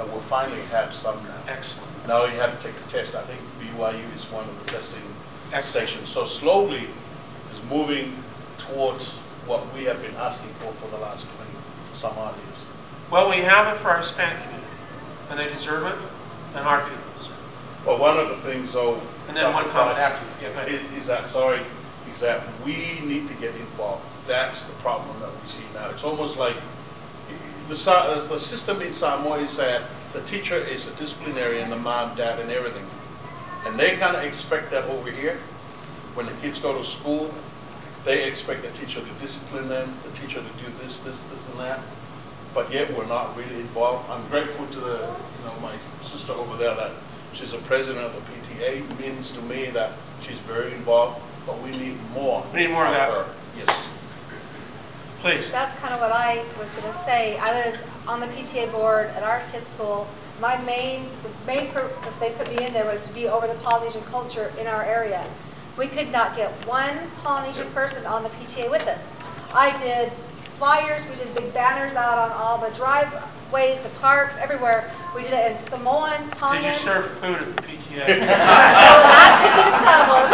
and we'll finally have some now. Excellent. Now you have to take the test. I think BYU is one of the testing Excellent. stations. So slowly it's moving towards what we have been asking for the last 20 some odd years. Well, we have it for our Hispanic community, and they deserve it, and our people deserve it. Well, one of the things, though, and then one comment after you. Yeah, is that we need to get involved. That's the problem that we see now. It's almost like the system in Samoa is that the teacher is a disciplinarian, the mom, dad, and everything. And they kind of expect that over here. When the kids go to school, they expect the teacher to discipline them, the teacher to do this, and that. But yet we're not really involved. I'm grateful to my sister over there that she's the president of the PTA. It means to me that she's very involved, but we need more. We need more of that. Her. Yes. Please. That's kind of what I was going to say. I was on the PTA board at our kids' school. The main purpose they put me in there was to be over the Polynesian culture in our area. We could not get one Polynesian person on the PTA with us. I did flyers, we did big banners out on all the driveways, the parks, everywhere. We did it in Samoan, Tongan. Did you serve food at the PTA? No, that could be the problem.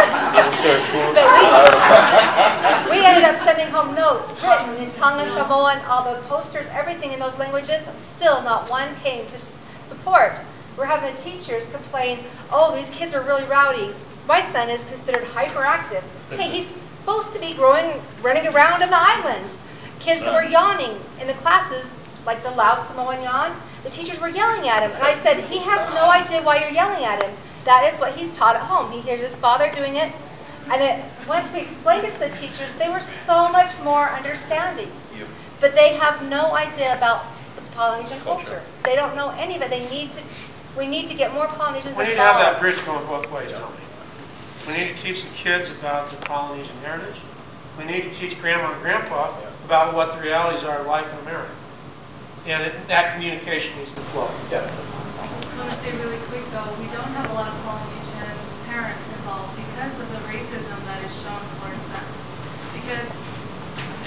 But we ended up sending home notes written in Tongan, Samoan, all the posters, everything in those languages. Still not one came to support. We're having the teachers complain, oh, these kids are really rowdy. My son is considered hyperactive. Hey, he's supposed to be running around in the islands. Kids that were yawning in the classes, like the loud Samoan yawn, the teachers were yelling at him. And I said, he has no idea why you're yelling at him. That is what he's taught at home. He hears his father doing it. And then once we explained it to the teachers, they were so much more understanding. Yep. But they have no idea about the Polynesian culture. They don't know any of it. We need to get more Polynesians involved. We need to have that bridge going both ways, don't we? We need to teach the kids about the Polynesian heritage. We need to teach Grandma and Grandpa about what the realities are of life in America. And that communication needs to flow. I want to say really quick though, we don't have a lot of Polynesian parents involved because of the racism that is shown towards them. Because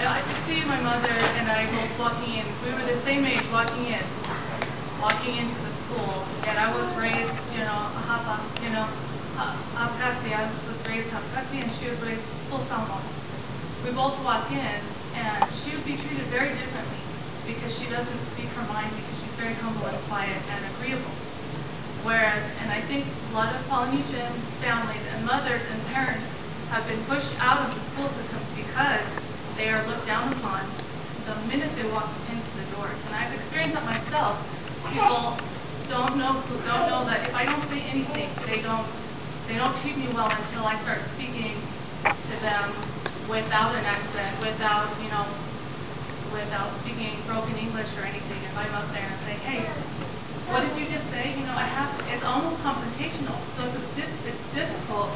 I could see my mother and I both walking in, we were the same age walking into the school, and I was raised, Hapa, Hapkasi. I was raised Hapkasi and she was raised full Samoan. We both walk in and she would be treated very differently because she doesn't speak her mind because she's very humble and quiet and agreeable. Whereas, and I think a lot of Polynesian families and mothers and parents have been pushed out of the school systems because they are looked down upon the minute they walk into the doors. And I've experienced that myself. People don't know that if I don't say anything, they don't treat me well until I start speaking to them without an accent, without speaking broken English or anything. If I'm up there and say, hey, what did you just say? It's almost confrontational. So it's difficult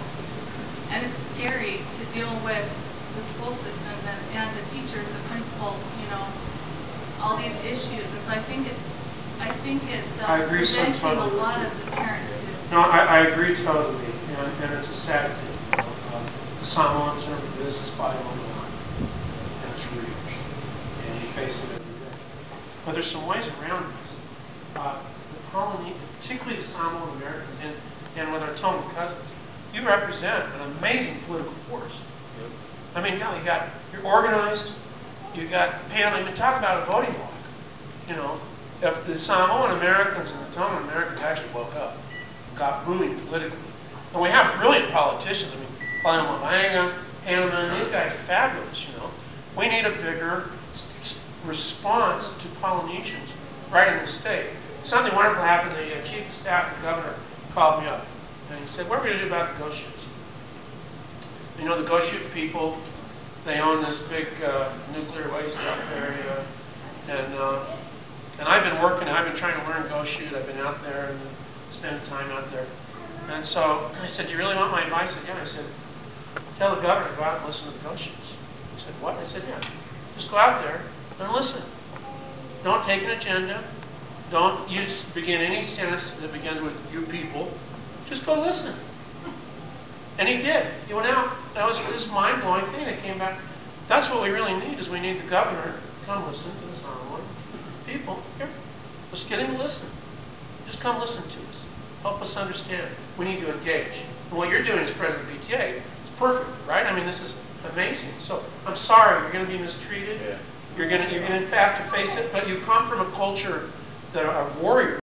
and it's scary to deal with the school systems and the teachers, the principals, all these issues. And so I think it's preventing a lot of the parents too. No, I agree totally, and it's a sad thing. The Samoans are in business by online, and it's real, and you face it every day. But there's some ways around this. Particularly the Samoan Americans, and with our Tongan cousins, you represent an amazing political force. Yep. I mean, you're organized, you got paneling, and talk about a voting bloc. If the Samoan Americans and the Tongan Americans actually woke up, got moving politically, and we have brilliant politicians. I mean, Talanoa, Panama, these guys are fabulous. We need a bigger response to Polynesians right in the state. Something wonderful happened. The chief of staff and the governor called me up, and he said, "What are we going to do about the Goshutes?" The Goshute people, they own this big nuclear waste dump area, and I've been trying to learn Goshute. I've been out there and spend time out there. And so I said, "Do you really want my advice?" I said, "Yeah." I said, "Tell the governor to go out and listen to the Goshutes." He said, "What?" I said, "Yeah. Just go out there and listen. Don't take an agenda. Don't begin any sentence that begins with 'you people.' Just go listen." And he did. He went out. That was this mind-blowing thing that came back. That's what we really need, is we need the governor to come listen to the Samoan people. Here, let's get him to listen. Just come listen to us. Help us understand. We need to engage. And what you're doing as president of PTA is perfect, right? I mean, this is amazing. So I'm sorry, you're going to be mistreated. Yeah. You're going to have to face it, but you come from a culture that are warriors.